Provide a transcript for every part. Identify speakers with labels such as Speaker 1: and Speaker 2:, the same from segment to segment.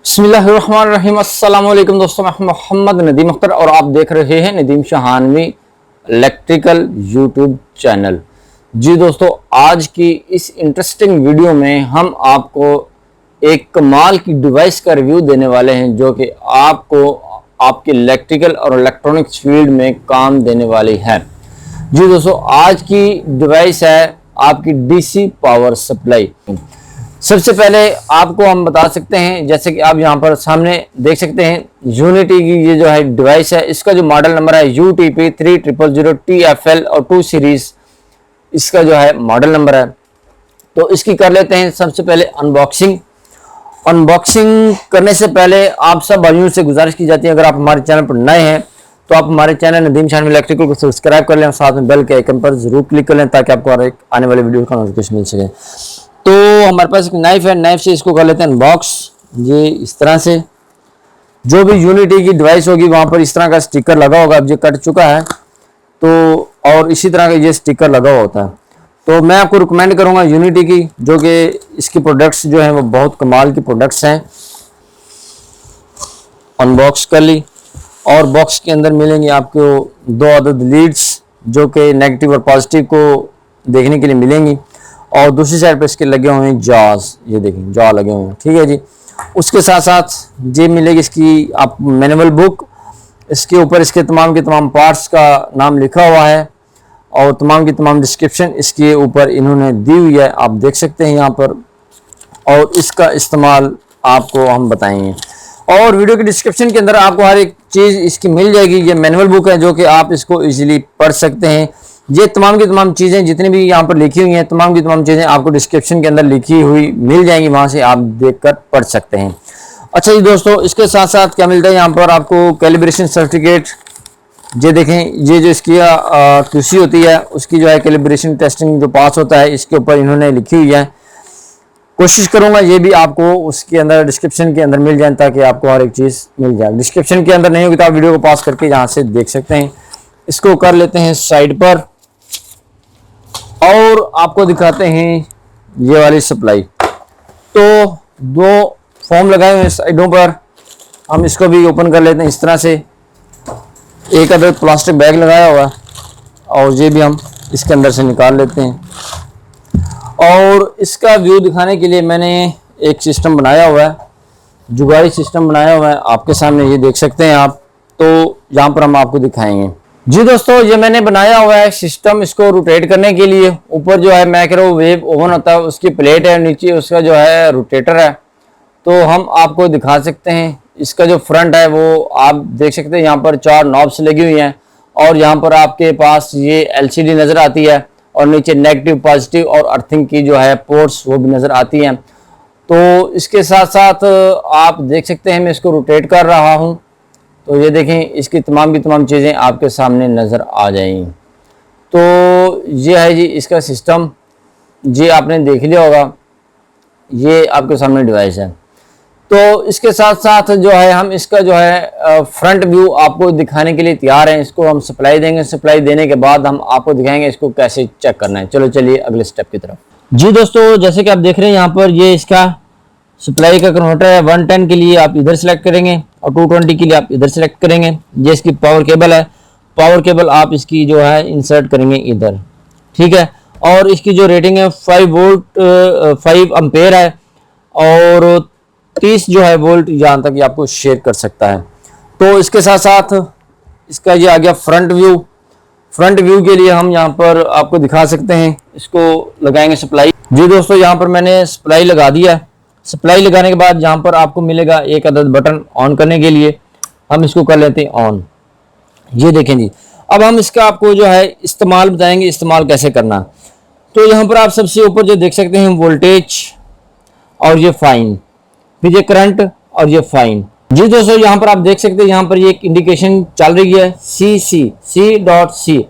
Speaker 1: बिस्मिल्लाहिर्रहमानिर्रहीम। अस्सलाम वालेकुम दोस्तों, मैं मोहम्मद नदीम अख्तर और आप देख रहे हैं नदीम शहानवी इलेक्ट्रिकल यूट्यूब चैनल। जी दोस्तों, आज की इस इंटरेस्टिंग वीडियो में हम आपको एक कमाल की डिवाइस का रिव्यू देने वाले हैं जो कि आपको आपके इलेक्ट्रिकल और इलेक्ट्रॉनिक्स फील्ड में काम देने वाली है। जी दोस्तों, आज की डिवाइस है आपकी डीसी पावर सप्लाई। सबसे पहले आपको हम बता सकते हैं, जैसे कि आप यहाँ पर सामने देख सकते हैं, यूनिटी की ये जो है डिवाइस है, इसका जो मॉडल नंबर है UTP 3000 TFL और 2 सीरीज इसका जो है मॉडल नंबर है। तो इसकी कर लेते हैं सबसे पहले अनबॉक्सिंग। अनबॉक्सिंग करने से पहले आप सब भाइयों से गुजारिश की जाती है, अगर आप हमारे चैनल पर नए हैं तो आप हमारे चैनल नदीम शहानवी इलेक्ट्रिकल को सब्सक्राइब कर लें और साथ में बेल के आइकन पर जरूर क्लिक कर लें ताकि आपको हर एक आने वाले वीडियो का नोटिफिकेशन मिल सके। तो हमारे पास एक नाइफ है, नाइफ से इसको कर लेते हैं अनबॉक्स। ये इस तरह से जो भी यूनिटी की डिवाइस होगी वहां पर इस तरह का स्टिकर लगा होगा, अब ये कट चुका है तो, और इसी तरह का ये स्टिकर लगा हुआ होता है। तो मैं आपको रिकमेंड करूंगा यूनिटी की, जो कि इसकी प्रोडक्ट्स जो हैं वो बहुत कमाल की प्रोडक्ट्स हैं। अनबॉक्स कर ली और बॉक्स के अंदर मिलेंगी आपको 2 अदद लीड्स जो कि नेगेटिव और पॉजिटिव को देखने के लिए मिलेंगी, और दूसरी साइड पे इसके लगे हुए हैं जॉज, ये देखें जॉ लगे हुए हैं, ठीक है जी। उसके साथ साथ ये मिलेगी इसकी आप मैनुअल बुक, इसके ऊपर इसके तमाम के तमाम पार्ट्स का नाम लिखा हुआ है और तमाम की तमाम डिस्क्रिप्शन इसके ऊपर इन्होंने दी हुई है, आप देख सकते हैं यहाँ पर। और इसका इस्तेमाल आपको हम बताएंगे और वीडियो के डिस्क्रिप्शन के अंदर आपको हर एक चीज़ इसकी मिल जाएगी। ये मैनुअल बुक है जो कि आप इसको इजीली पढ़ सकते हैं। ये तमाम की तमाम चीज़ें जितनी भी यहाँ पर लिखी हुई हैं, तमाम की तमाम चीज़ें आपको डिस्क्रिप्शन के अंदर लिखी हुई मिल जाएंगी, वहाँ से आप देखकर पढ़ सकते हैं। अच्छा जी दोस्तों, इसके साथ साथ क्या मिलता है यहाँ पर आपको कैलिब्रेशन सर्टिफिकेट। ये देखें, ये जो इसकी QC होती है उसकी जो है कैलिब्रेशन टेस्टिंग जो पास होता है, इसके ऊपर इन्होंने लिखी हुई है। कोशिश करूंगा ये भी आपको उसके अंदर डिस्क्रिप्शन के अंदर मिल जाए ताकि आपको हर एक चीज़ मिल जाए। डिस्क्रिप्शन के अंदर नहीं होगी तो आप वीडियो को पास करके यहाँ से देख सकते हैं। इसको कर लेते हैं साइड पर और आपको दिखाते हैं ये वाली सप्लाई। तो 2 फॉर्म लगाए हुए हैं साइडों पर, हम इसको भी ओपन कर लेते हैं इस तरह से। एक अदर प्लास्टिक बैग लगाया हुआ है और ये भी हम इसके अंदर से निकाल लेते हैं। और इसका व्यू दिखाने के लिए मैंने एक सिस्टम बनाया हुआ है, जुगाड़ी सिस्टम बनाया हुआ है, आपके सामने ये देख सकते हैं आप। तो यहाँ पर हम आपको दिखाएंगे। जी दोस्तों, ये मैंने बनाया हुआ है सिस्टम, इसको रोटेट करने के लिए। ऊपर जो है माइक्रोवेव ओवन होता है उसकी प्लेट है, नीचे उसका जो है रोटेटर है। तो हम आपको दिखा सकते हैं, इसका जो फ्रंट है वो आप देख सकते हैं, यहाँ पर 4 नॉब्स लगी हुई हैं और यहाँ पर आपके पास ये LCD नज़र आती है और नीचे नेगेटिव पॉजिटिव और अर्थिंग की जो है पोर्ट्स वो भी नज़र आती हैं। तो इसके साथ साथ आप देख सकते हैं मैं इसको रोटेट कर रहा हूँ, तो ये देखें इसकी तमाम की तमाम चीज़ें आपके सामने नज़र आ जाएंगी। तो ये है जी इसका सिस्टम, ये आपने देख लिया होगा, ये आपके सामने डिवाइस है। तो इसके साथ साथ जो है हम इसका जो है फ्रंट व्यू आपको दिखाने के लिए तैयार हैं। इसको हम सप्लाई देंगे, सप्लाई देने के बाद हम आपको दिखाएंगे इसको कैसे चेक करना है। चलो चलिए अगले स्टेप की तरफ। जी दोस्तों, जैसे कि आप देख रहे हैं यहाँ पर ये इसका सप्लाई का कन्वर्टर है। 110 के लिए आप इधर सेलेक्ट करेंगे और 220 के लिए आप इधर सेलेक्ट करेंगे। ये इसकी पावर केबल है, पावर केबल आप इसकी जो है इंसर्ट करेंगे इधर, ठीक है। और इसकी जो रेटिंग है 5 वोल्ट 5 एम्पेयर है और 30 जो है वोल्ट यहाँ तक ये आपको शेयर कर सकता है। तो इसके साथ साथ इसका ये आ गया फ्रंट व्यू। फ्रंट व्यू के लिए हम यहाँ पर आपको दिखा सकते हैं, इसको लगाएंगे सप्लाई। जी दोस्तों, यहाँ पर मैंने सप्लाई लगा दिया है। सप्लाई लगाने के बाद यहाँ पर आपको मिलेगा एक अदद बटन ऑन करने के लिए, हम इसको कर लेते हैं ऑन। ये देखें जी, अब हम इसका आपको जो है इस्तेमाल बताएंगे, इस्तेमाल कैसे करना। तो यहाँ पर आप सबसे ऊपर जो देख सकते हैं वोल्टेज और ये फाइन, फिर ये करंट और ये फाइन। जी दोस्तों, यहाँ पर आप देख सकते हैं, यहाँ पर ये एक इंडिकेशन चल रही है C.C।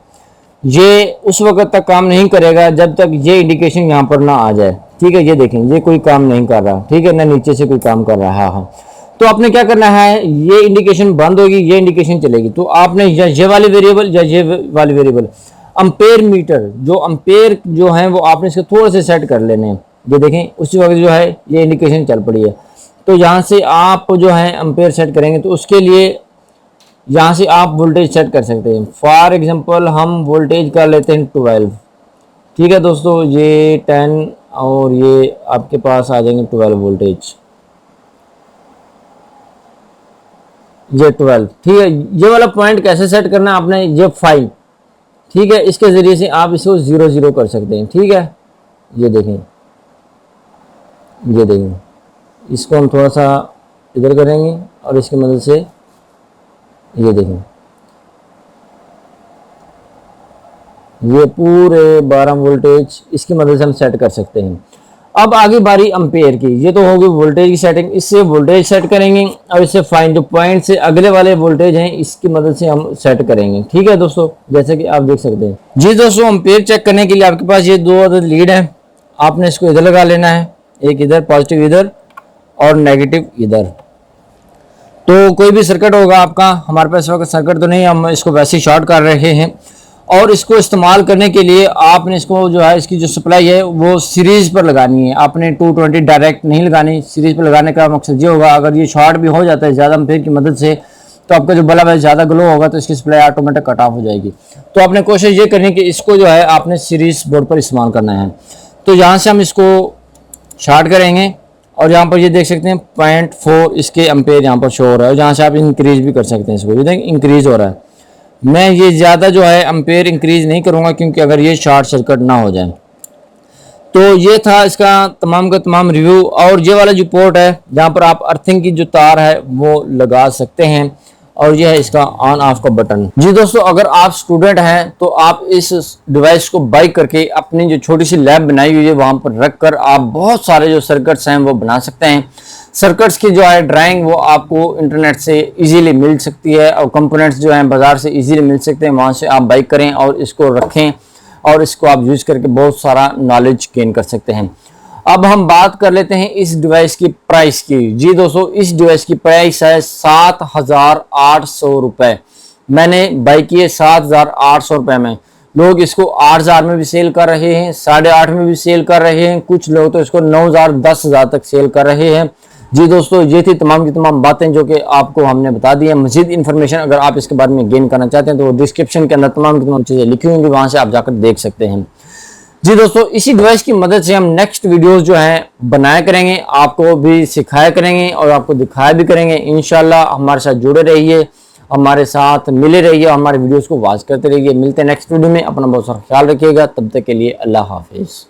Speaker 1: ये उस वक्त तक काम नहीं करेगा जब तक ये इंडिकेशन यहाँ पर ना आ जाए, ठीक है। ये देखें, ये कोई काम नहीं कर रहा, ठीक है, ना नीचे से कोई काम कर रहा है। तो आपने क्या करना है, ये इंडिकेशन बंद होगी, ये इंडिकेशन चलेगी, तो आपने ये वाली वेरिएबल या ये वाली वेरिएबल अम्पेयर मीटर जो अम्पेयर जो है वो आपने इसको थोड़ा से सेट कर लेने हैं। ये देखें उसी वक्त जो है ये इंडिकेशन चल पड़ी है। तो यहाँ से आप जो है एम्पेयर सेट करेंगे, तो उसके लिए यहाँ से आप वोल्टेज सेट कर सकते हैं। फॉर एग्जांपल हम वोल्टेज कर लेते हैं 12। ठीक है दोस्तों, ये 10 और ये आपके पास आ जाएंगे 12 वोल्टेज, ये 12। ठीक है, ये वाला पॉइंट कैसे सेट करना है आपने, ये 5, ठीक है, इसके ज़रिए से आप इसको 0 0 कर सकते हैं। ठीक है, ये देखें, ये देखें, इसको हम थोड़ा सा इधर करेंगे और इसकी मदद से ये देखें, ये पूरे 12 वोल्टेज इसकी मदद से हम सेट कर सकते हैं। अब आगे बारी एम्पेयर की, ये तो होगी वोल्टेज की सेटिंग, इससे वोल्टेज सेट करेंगे और इससे फाइन जो पॉइंट से अगले वाले वोल्टेज हैं इसकी मदद से हम सेट करेंगे। ठीक है दोस्तों, जैसे कि आप देख सकते हैं। जी दोस्तों, एम्पेयर चेक करने के लिए आपके पास ये 2 अदद लीड है, आपने इसको इधर लगा लेना है, एक इधर पॉजिटिव इधर और नेगेटिव इधर। तो कोई भी सर्किट होगा आपका, हमारे पास वक्त सर्किट तो नहीं, हम इसको वैसे ही शॉर्ट कर रहे हैं। और इसको इस्तेमाल करने के लिए आपने इसको जो है, इसकी जो सप्लाई है वो सीरीज पर लगानी है, आपने 220 डायरेक्ट नहीं लगानी। सीरीज पर लगाने का मकसद ये होगा, अगर ये शॉर्ट भी हो जाता है ज़्यादा एम्पेयर की मदद से, तो आपका जो बल्ब है ज़्यादा ग्लो होगा तो इसकी सप्लाई ऑटोमेटिक कट ऑफ हो जाएगी। तो आपने कोशिश ये करनी कि इसको जो है आपने सीरीज बोर्ड पर इस्तेमाल करना है। तो यहाँ से हम इसको शॉर्ट करेंगे और यहाँ पर ये देख सकते हैं 0.4 इसके एम्पेयर यहाँ पर शो हो रहा है। जहाँ से आप इंक्रीज भी कर सकते हैं, इसको ये देखें इंक्रीज हो रहा है। मैं ये ज़्यादा जो है एम्पेयर इंक्रीज नहीं करूँगा, क्योंकि अगर ये शॉर्ट सर्किट ना हो जाए। तो ये था इसका तमाम का तमाम रिव्यू। और ये वाला जो पोर्ट है जहाँ पर आप अर्थिंग की जो तार है वो लगा सकते हैं, और ये है इसका ऑन ऑफ का बटन। जी दोस्तों, अगर आप स्टूडेंट हैं तो आप इस डिवाइस को बाई करके अपनी जो छोटी सी लैब बनाई हुई है वहाँ पर रख कर आप बहुत सारे जो सर्किट्स हैं वो बना सकते हैं। सर्किट्स की जो है ड्राइंग वो आपको इंटरनेट से इजीली मिल सकती है, और कंपोनेंट्स जो हैं बाज़ार से इजीली मिल सकते हैं, वहाँ से आप बाई करें और इसको रखें और इसको आप यूज़ करके बहुत सारा नॉलेज गेन कर सकते हैं। अब हम बात कर लेते हैं इस डिवाइस की प्राइस की। जी दोस्तों, इस डिवाइस की प्राइस है 7,800 रुपये। मैंने बाई किए 7,800 रुपये में। लोग इसको 8,000 में भी सेल कर रहे हैं, 8,500 में भी सेल कर रहे हैं, कुछ लोग तो इसको 9,000 10,000 तक सेल कर रहे हैं। जी दोस्तों, ये थी तमाम की तमाम बातें जो कि आपको हमने बता दी है। मज़ीद इन्फॉर्मेशन अगर आप इसके बारे में गेन करना चाहते हैं तो डिस्क्रिप्शन के अंदर तमाम की तमाम चीज़ें लिखी होंगी, वहाँ से आप जाकर देख सकते हैं। जी दोस्तों, इसी डिवाइस की मदद से हम नेक्स्ट वीडियोस जो हैं बनाया करेंगे, आपको भी सिखाया करेंगे और आपको दिखाया भी करेंगे। इंशाल्लाह हमारे साथ जुड़े रहिए, हमारे साथ मिले रहिए, हमारे वीडियोस को वॉच करते रहिए। मिलते हैं नेक्स्ट वीडियो में। अपना बहुत सारा ख्याल रखिएगा, तब तक के लिए अल्लाह हाफिज़।